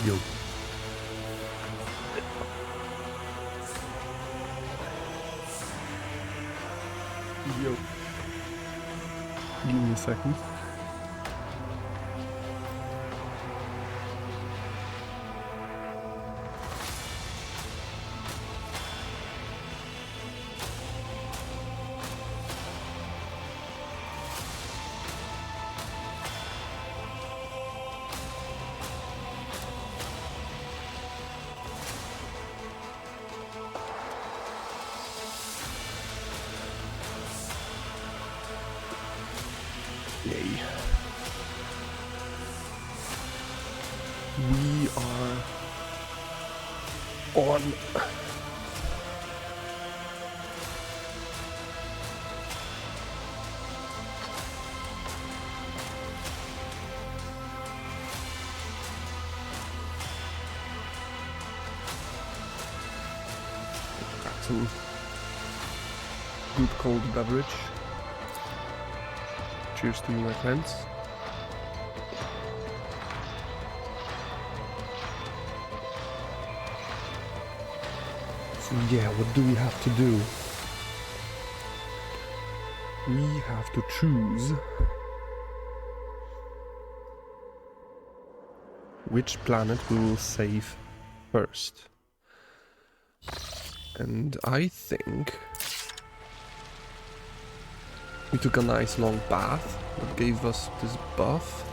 Yo. Yo. Give me a second. Yay. We are on some good cold beverage. Cheers to you, my friends. So yeah, what do we have to do? We have to choose which planet we will save first. And I think we took a nice long path that gave us this buff.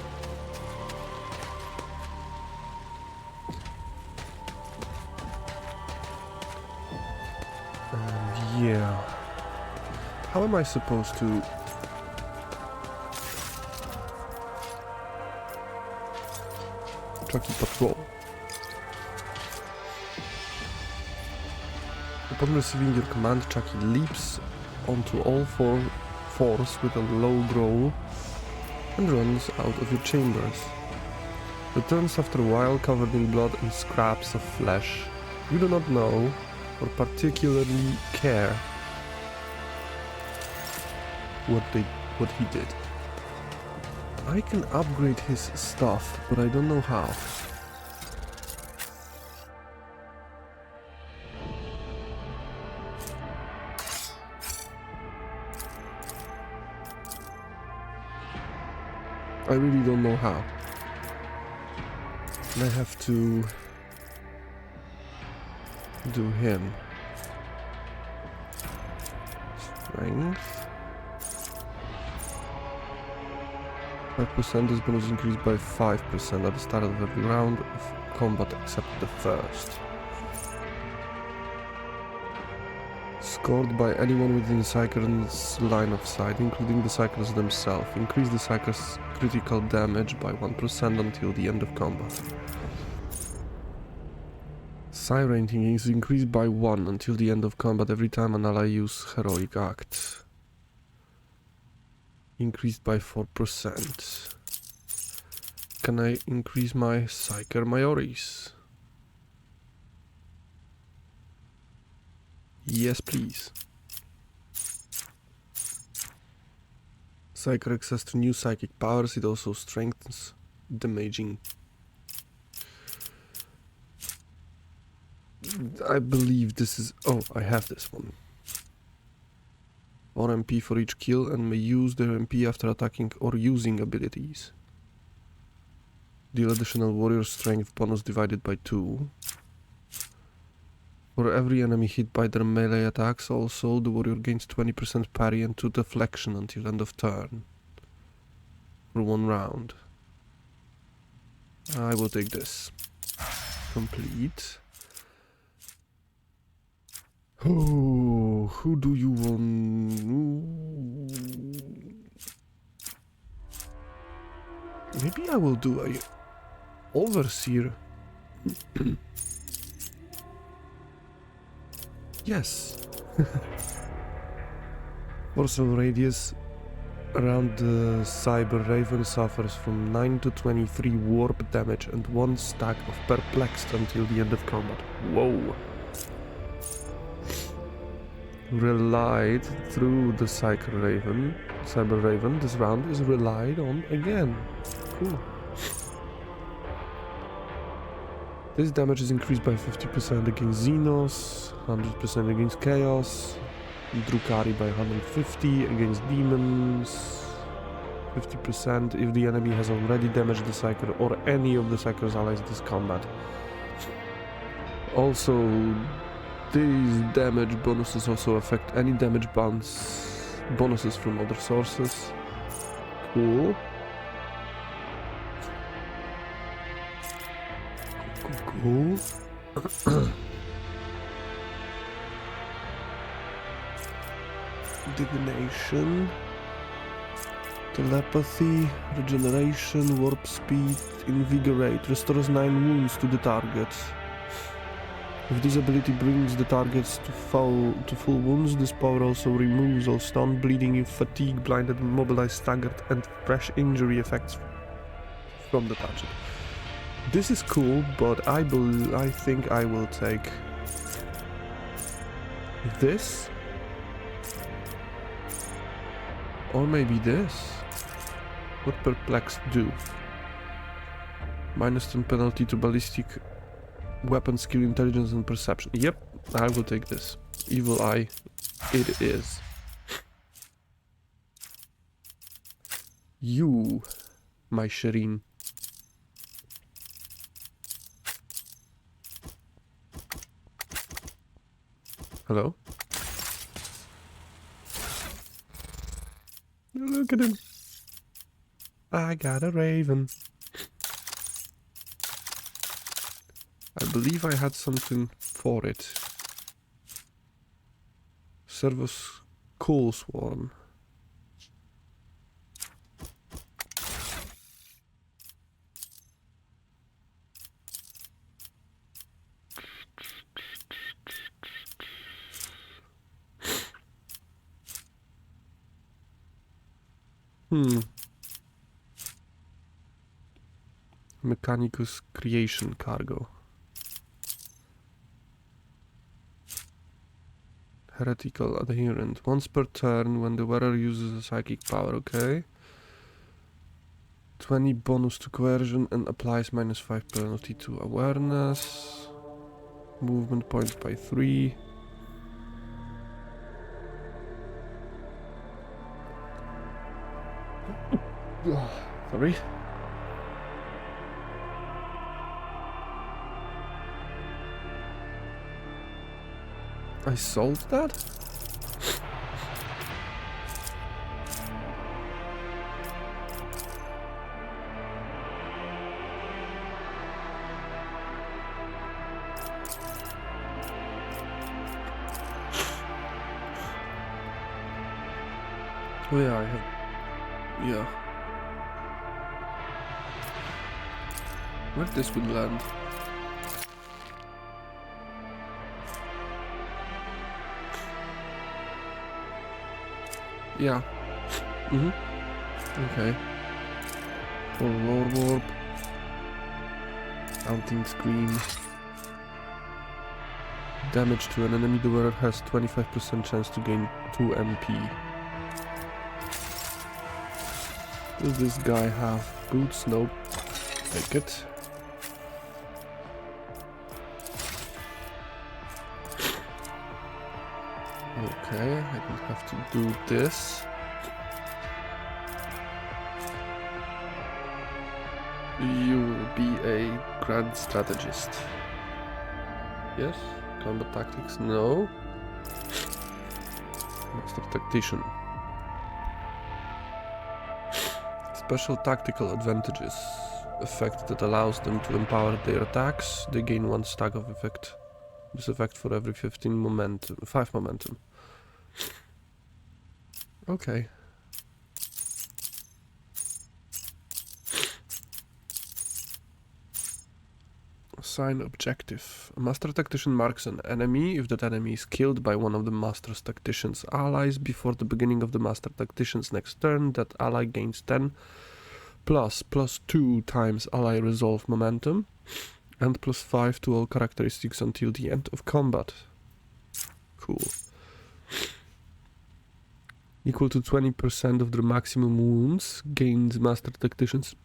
And yeah. How am I supposed to... Chucky patrol? Upon receiving your command, Chucky leaps onto all fours with a low growl and runs out of your chambers. Returns after a while covered in blood and scraps of flesh. You do not know or particularly care what he did. I can upgrade his stuff, but I don't know how. I really don't know how. And I have to do him. Strength. 5%. This bonus increased by 5% at the start of every round of combat except the first. Scored by anyone within Psyker's line of sight, including the Psykers themselves. Increase the Psyker's critical damage by 1% until the end of combat. Psi rating is increased by 1 until the end of combat every time an ally uses Heroic Act. Increased by 4%. Can I increase my Psyker Majoris? Yes, please. Psyker access to new psychic powers. It also strengthens damaging. I believe this is... Oh, I have this one. 4 MP for each kill and may use their MP after attacking or using abilities. Deal additional warrior strength bonus divided by 2. For every enemy hit by their melee attacks, also the warrior gains 20% parry and 2 deflection until end of turn. For 1 round. I will take this. Complete. Oh, who do you want? Maybe I will do a overseer. Yes. Force of radius around the Cyber Raven suffers from 9 to 23 warp damage and 1 stack of perplexed until the end of combat. Whoa. Relied through the Cyber Raven. This round is relied on again. Cool. This damage is increased by 50% against Xenos, 100% against Chaos, Drukhari by 150 against Demons, 50% if the enemy has already damaged the Psyker or any of the Psyker's allies this combat. Also, these damage bonuses also affect any damage bonuses from other sources. Cool. Cool. Divination, telepathy, regeneration, warp speed, invigorate, restores 9 wounds to the target. If this ability brings the targets to full wounds, this power also removes all stun, bleeding, fatigue, blinded, immobilized, staggered, and fresh injury effects from the target. This is cool, but I think I will take this. Or maybe this. What Perplex do? -10 penalty to ballistic weapon skill, intelligence and perception. Yep, I will take this. Evil Eye, it is. You, my Shireen. Hello? Look at him. I got a raven. I believe I had something for it. Servus Coal Swarm. Mechanicus Creation Cargo. Heretical Adherent. Once per turn when the wearer uses a psychic power, okay. 20 bonus to coercion and applies -5 penalty to awareness. Movement points by 3. Sorry. I solved that? Oh yeah, I have... yeah. Where this would land? Yeah. Okay. For Lore Warp. Haunting Scream. Damage to an enemy, the wearer has 25% chance to gain 2 MP. Does this guy have boots? Nope. Take it. Okay, I don't have to do this. You will be a grand strategist. Yes? Combat tactics? No. Master tactician. Special tactical advantages. Effect that allows them to empower their attacks. They gain 1 stack of effect. This effect for every 5 momentum. Okay. Assign objective. A master tactician marks an enemy if that enemy is killed by one of the master tactician's allies before the beginning of the master tactician's next turn. That ally gains 10 +2 times ally resolve momentum and +5 to all characteristics until the end of combat. Cool. Equal to 20% of their maximum wounds gained master tacticians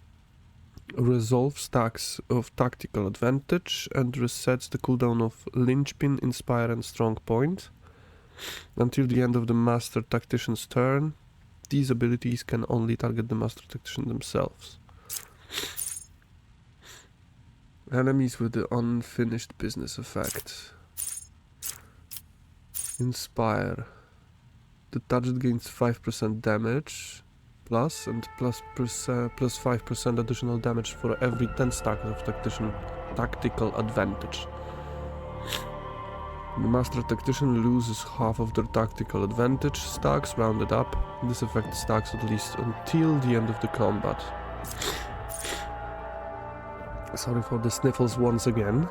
Resolve stacks of tactical advantage and resets the cooldown of Linchpin, Inspire and Strong Point. Until the end of the Master Tactician's turn, these abilities can only target the Master Tactician themselves. Enemies with the unfinished business effect. Inspire. The target gains 5% damage plus and plus 5% additional damage for every 10 stacks of tactical advantage. The Master Tactician loses half of their tactical advantage stacks rounded up. This effect stacks at least until the end of the combat. Sorry for the sniffles once again.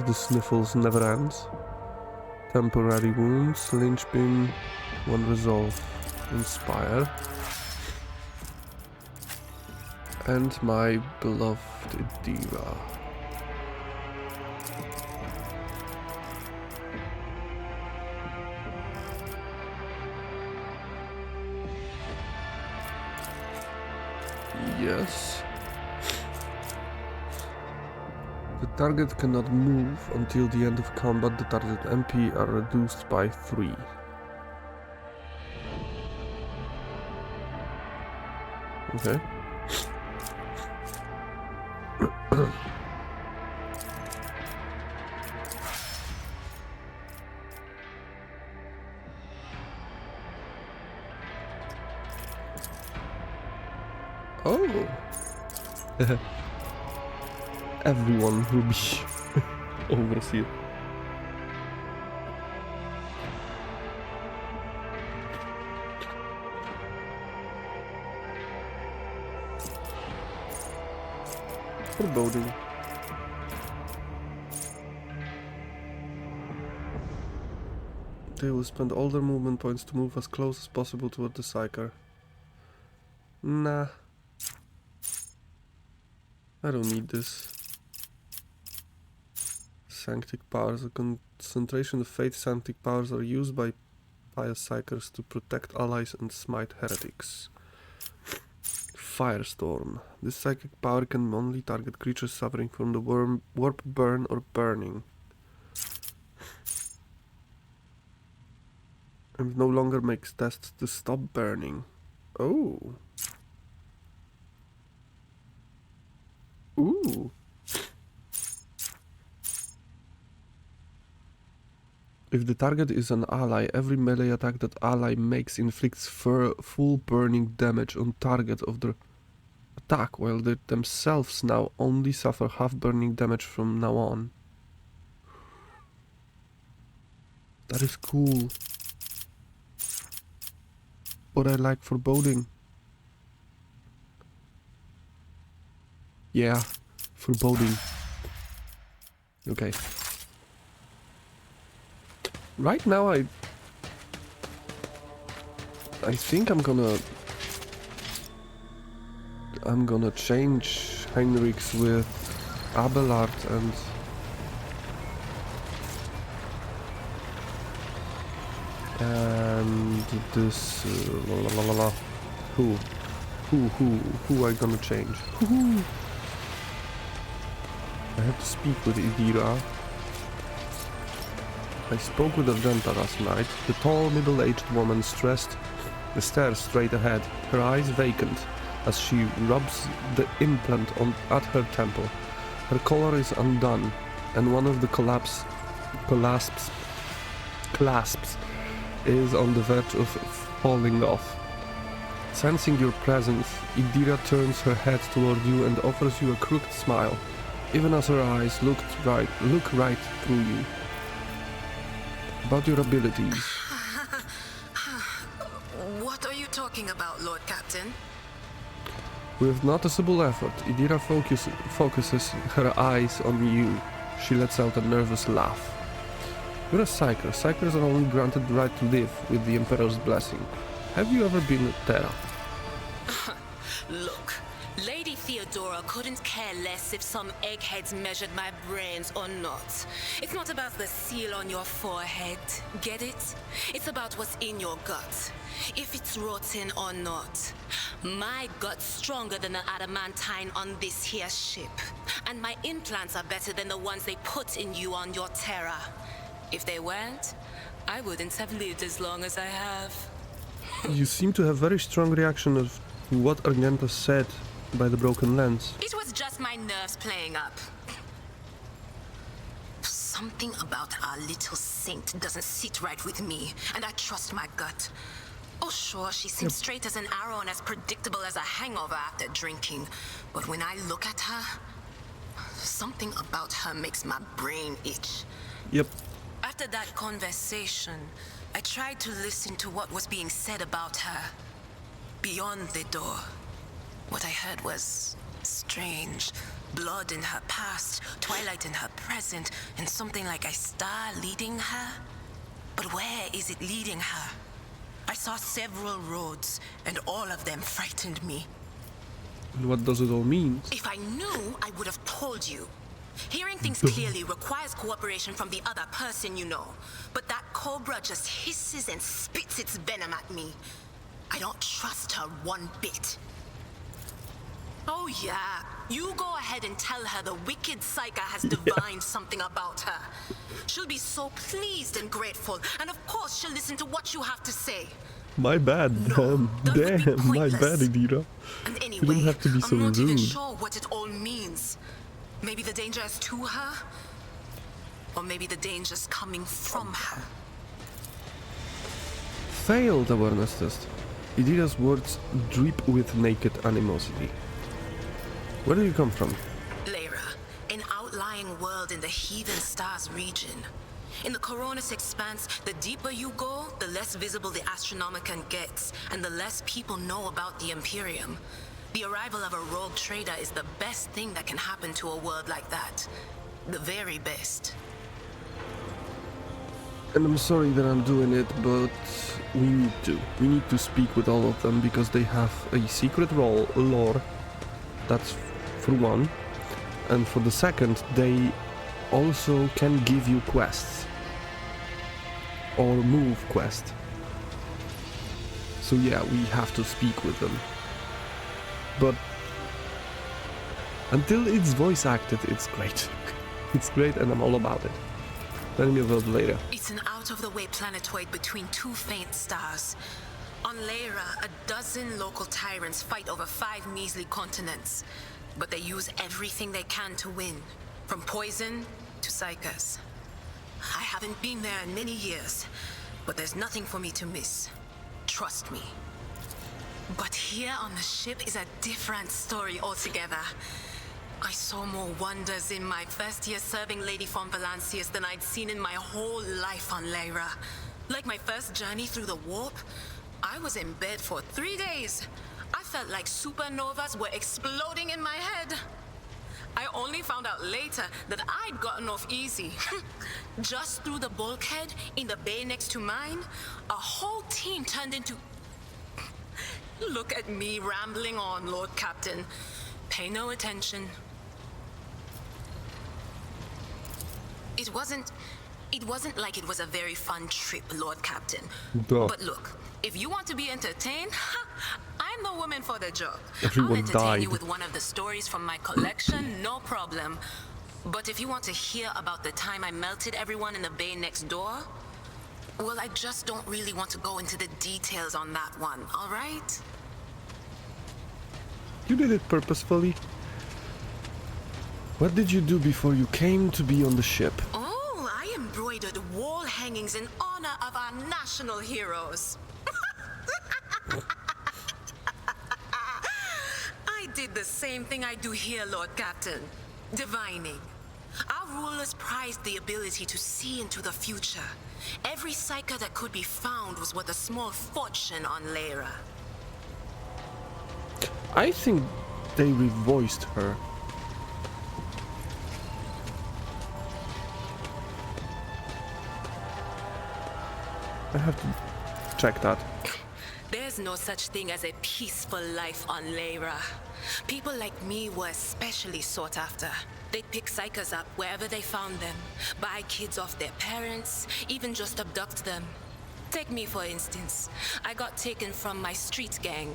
The sniffles never ends. Temporary wounds, Linchpin, 1 resolve, Inspire. And my beloved Idira. Yes. The target cannot move until the end of combat. The target MP are reduced by 3. Okay. Oh. Everyone will be overseer. Foreboding. They will spend all their movement points to move as close as possible toward the Psyker. Nah. I don't need this. Sanctic powers. The concentration of Fate Sanctic powers are used by pious Psykers to protect allies and smite heretics. Firestorm. This psychic power can only target creatures suffering from the warp burn or burning. And no longer makes tests to stop burning. Oh. Ooh. If the target is an ally, every melee attack that ally makes inflicts full burning damage on target of their attack, while they themselves now only suffer half burning damage from now on. That is cool. But I like foreboding. Yeah, foreboding. Okay. Right now I think I'm gonna change Heinrichs with Abelard and this who I gonna change? I have to speak with Idira. I spoke with Ardenta last night. The tall, middle-aged woman stares straight ahead, her eyes vacant, as she rubs the implant at her temple. Her collar is undone, and one of the clasps is on the verge of falling off. Sensing your presence, Idira turns her head toward you and offers you a crooked smile, even as her eyes look right through you. About your abilities. What are you talking about, Lord Captain? With noticeable effort, Idira focuses her eyes on you. She lets out a nervous laugh. You're a Psyker. Psykers are only granted the right to live with the Emperor's blessing. Have you ever been at Terra? Look, Lady Theodora couldn't care less if some eggheads measured my brains or not. It's not about the seal on your forehead, get it? It's about what's in your gut, if it's rotten or not. My gut's stronger than the adamantine on this here ship, and my implants are better than the ones they put in you on your Terra. If they weren't, I wouldn't have lived as long as I have. You seem to have very strong reaction of what Argenta said by the broken lens. It was just my nerves playing up. Something about our little saint doesn't sit right with me, and I trust my gut. Oh sure, she seems straight as an arrow and as predictable as a hangover after drinking. But when I look at her, something about her makes my brain itch. Yep. After that conversation, I tried to listen to what was being said about her. Beyond the door, what I heard was strange. Blood in her past, twilight in her present, and something like a star leading her. But where is it leading her? I saw several roads, and all of them frightened me. And what does it all mean? If I knew, I would have told you. Hearing things clearly requires cooperation from the other person, you know. But that cobra just hisses and spits its venom at me. I don't trust her one bit. Oh yeah, you go ahead and tell her the wicked Psycha has divined something about her. She'll be so pleased and grateful, and of course she'll listen to what you have to say. My bad, damn, my bad, Idira. And anyway, You don't have to be so I'm not even rude. sure what it all means. Maybe the danger is to her, or maybe the danger's coming from her. Failed awareness test. Idira's words drip with naked animosity. Where do you come from? Lyra, an outlying world in the Heathen Stars region. In the Coronis expanse, the deeper you go, the less visible the Astronomicon gets, and the less people know about the Imperium. The arrival of a rogue trader is the best thing that can happen to a world like that. The very best. And I'm sorry that I'm doing it, but we need to. We need to speak with all of them because they have a secret lore. That's for one. And for the second, they also can give you quests. Or move quest. So yeah, we have to speak with them. But until it's voice acted, it's great. It's great and I'm all about it. Tell me about it later. It's an out-of-the-way planetoid between two faint stars. On Lyra, a dozen local tyrants fight over 5 measly continents. But they use everything they can to win, from poison to psychers. I haven't been there in many years, but there's nothing for me to miss. Trust me. But here on the ship is a different story altogether. I saw more wonders in my first year serving Lady von Valancius than I'd seen in my whole life on Lyra. Like my first journey through the warp, I was in bed for 3 days. I felt like supernovas were exploding in my head. I only found out later that I'd gotten off easy. Just through the bulkhead in the bay next to mine, a whole team turned into... Look at me rambling on, Lord Captain. Pay no attention. It wasn't like it was a very fun trip, Lord Captain. Duh. But look, if you want to be entertained, I'm the woman for the job. Everyone I'll entertain you died. with one of the stories from my collection, no problem. But if you want to hear about the time I melted everyone in the bay next door, well, I just don't really want to go into the details on that one, all right? You did it purposefully. What did you do before you came to be on the ship? Oh, I embroidered wall hangings in honor of our national heroes. I did the same thing I do here, Lord Captain. Divining. Our rulers prized the ability to see into the future. Every psyker that could be found was worth a small fortune on Lyra. I think they revoiced her. I have to check that. There's There's no such thing as a peaceful life on Lyra. People like me were especially sought after. They'd pick psychers up wherever they found them, buy kids off their parents, even just abduct them. Take me, for instance. I got taken from my street gang.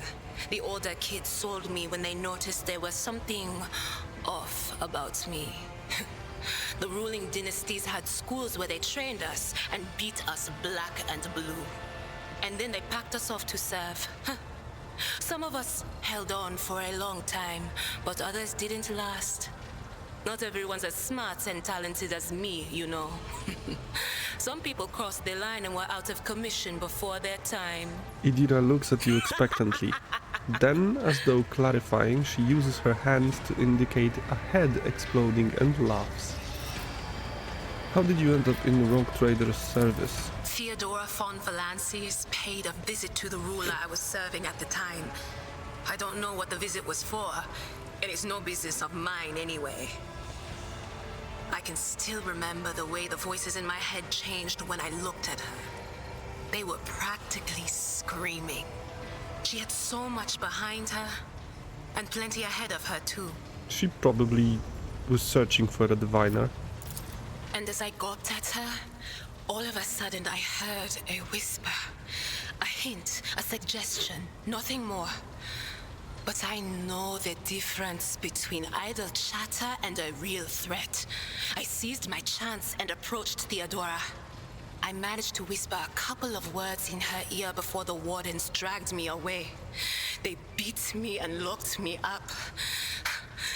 The older kids sold me when they noticed there was something off about me. The ruling dynasties had schools where they trained us and beat us black and blue. And then they packed us off to serve. Some of us held on for a long time, but others didn't last. Not everyone's as smart and talented as me, you know. Some people crossed the line and were out of commission before their time. Idira looks at you expectantly. Then, as though clarifying, she uses her hand to indicate a head exploding and laughs. How did you end up in Rogue Trader's service? Theodora von Valancius paid a visit to the ruler I was serving at the time. I don't know what the visit was for, and it's no business of mine anyway. I can still remember the way the voices in my head changed when I looked at her. They were practically screaming. She had so much behind her, and plenty ahead of her too. She probably was searching for a diviner. And as I gawped at her, all of a sudden I heard a whisper. A hint, a suggestion, nothing more. But I know the difference between idle chatter and a real threat. I seized my chance and approached Theodora. I managed to whisper a couple of words in her ear before the wardens dragged me away. They beat me and locked me up.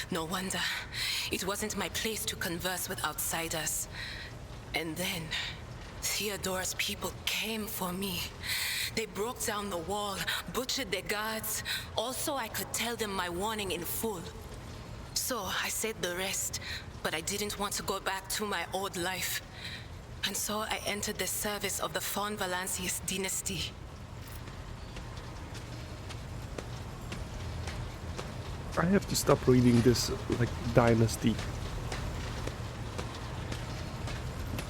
No wonder. It wasn't my place to converse with outsiders. And then, Theodora's people came for me. They broke down the wall, butchered their guards. Also, I could tell them my warning in full. So I said the rest, but I didn't want to go back to my old life. And so I entered the service of the von Valancius dynasty. I have to stop reading this like dynasty.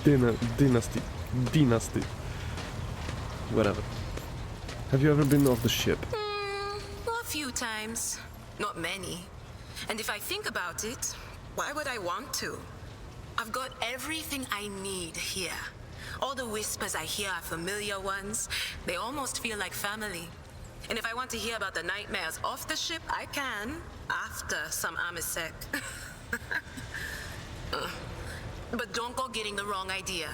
Dynasty. Whatever. Have you ever been off the ship? A few times. Not many. And if I think about it, why would I want to? I've got everything I need here. All the whispers I hear are familiar ones. They almost feel like family. And if I want to hear about the nightmares off the ship, I can, after some Amisec. But don't go getting the wrong idea.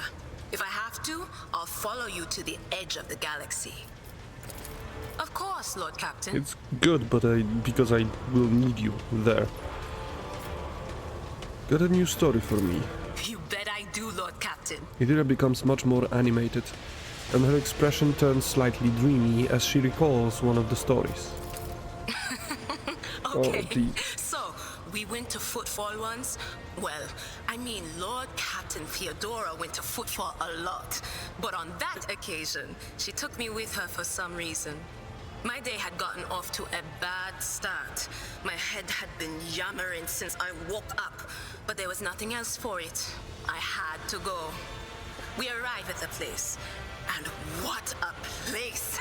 If I have to, I'll follow you to the edge of the galaxy. Of course, Lord Captain. It's good, but because I will need you there. Got a new story for me. You bet I do, Lord Captain. Idira becomes much more animated, and her expression turns slightly dreamy as she recalls one of the stories. Okay, the... so we went to Footfall once. Well, I mean, Lord Captain Theodora went to Footfall a lot. But on that occasion, she took me with her for some reason. My day had gotten off to a bad start. My head had been yammering since I woke up, but there was nothing else for it. I had to go. We arrived at the place, and what a place!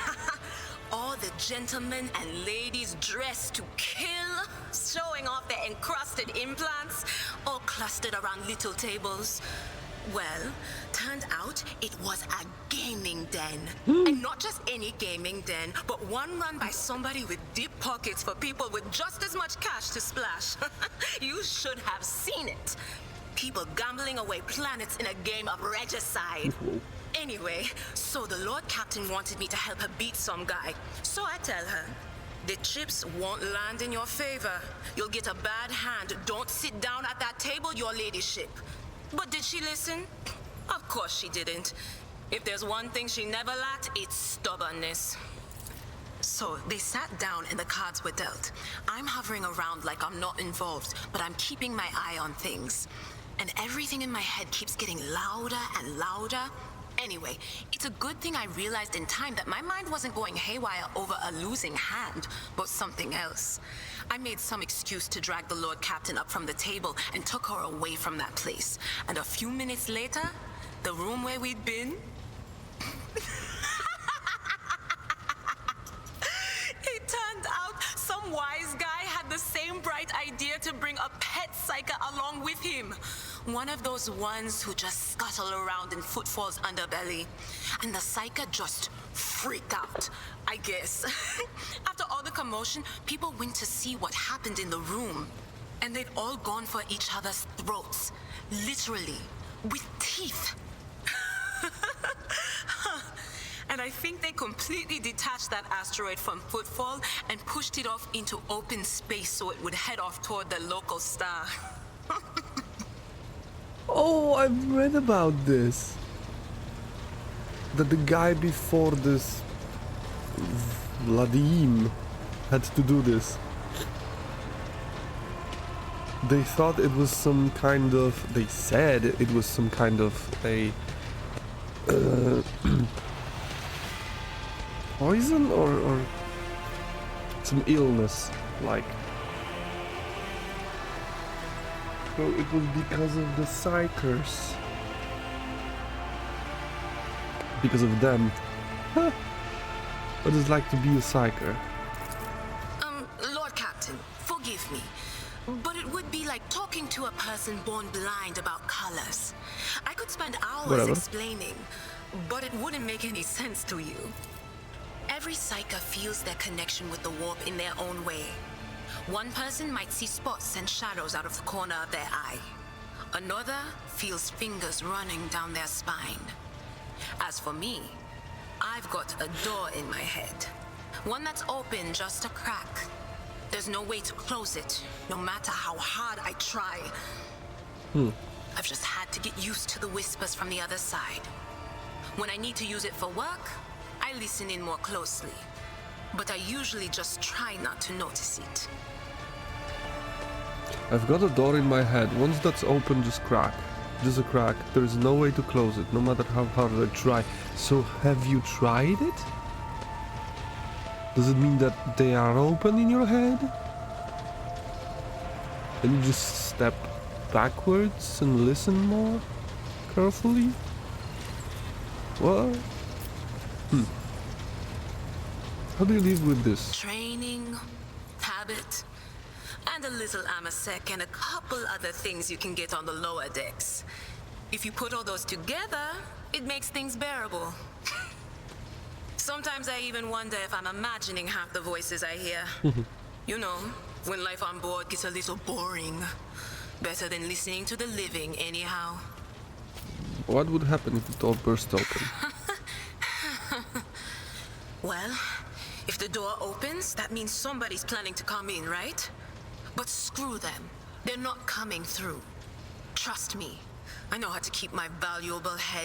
All the gentlemen and ladies dressed to kill, showing off their encrusted implants, all clustered around little tables. Well, turned out it was a gaming den. And not just any gaming den, but one run by somebody with deep pockets for people with just as much cash to splash. You should have seen it. People gambling away planets in a game of regicide. Anyway, so the Lord Captain wanted me to help her beat some guy. So I tell her, the chips won't land in your favor. You'll get a bad hand. Don't sit down at that table, your ladyship. But did she listen? Of course she didn't. If there's one thing she never lacked, it's stubbornness. So they sat down and the cards were dealt. I'm hovering around like I'm not involved, but I'm keeping my eye on things. And everything in my head keeps getting louder and louder. Anyway, it's a good thing I realized in time that my mind wasn't going haywire over a losing hand, but something else. I made some excuse to drag the Lord Captain up from the table and took her away from that place. And a few minutes later, the room where we'd been... wise guy had the same bright idea to bring a pet psyker along with him. One of those ones who just scuttle around in Footfall's underbelly. And the psyker just freaked out, I guess. After all the commotion, people went to see what happened in the room. And they'd all gone for each other's throats. Literally. With teeth. And I think they completely detached that asteroid from Footfall and pushed it off into open space so it would head off toward the local star. Oh, I've read about this. That the guy before this, Vladimir, had to do this. They thought it was some kind of... They said it was some kind of a... poison or some illness, like. So it was because of the psychers. Because of them. Huh. What is it like to be a psyker? Lord Captain, forgive me, but it would be like talking to a person born blind about colors. I could spend hours explaining, but it wouldn't make any sense to you. Every psyker feels their connection with the warp in their own way. One person might see spots and shadows out of the corner of their eye. Another feels fingers running down their spine. As for me, I've got a door in my head. One that's open just a crack. There's no way to close it, no matter how hard I try. I've just had to get used to the whispers from the other side. When I need to use it for work, I listen in more closely, but I usually just try not to notice it. I've got a door in my head. Once that's open, just crack. Just a crack. There is no way to close it, no matter how hard I try. So have you tried it? Does it mean that they are open in your head? And you just step backwards and listen more carefully? What? How do you live with this? Training, habit, and a little amasec and a couple other things you can get on the lower decks. If you put all those together, it makes things bearable. Sometimes I even wonder if I'm imagining half the voices I hear. You know, when life on board gets a little boring. Better than listening to the living, anyhow. What would happen if it all burst open? Well, if the door opens, that means somebody's planning to come in, right? But screw them. They're not coming through. Trust me. I know how to keep my valuable head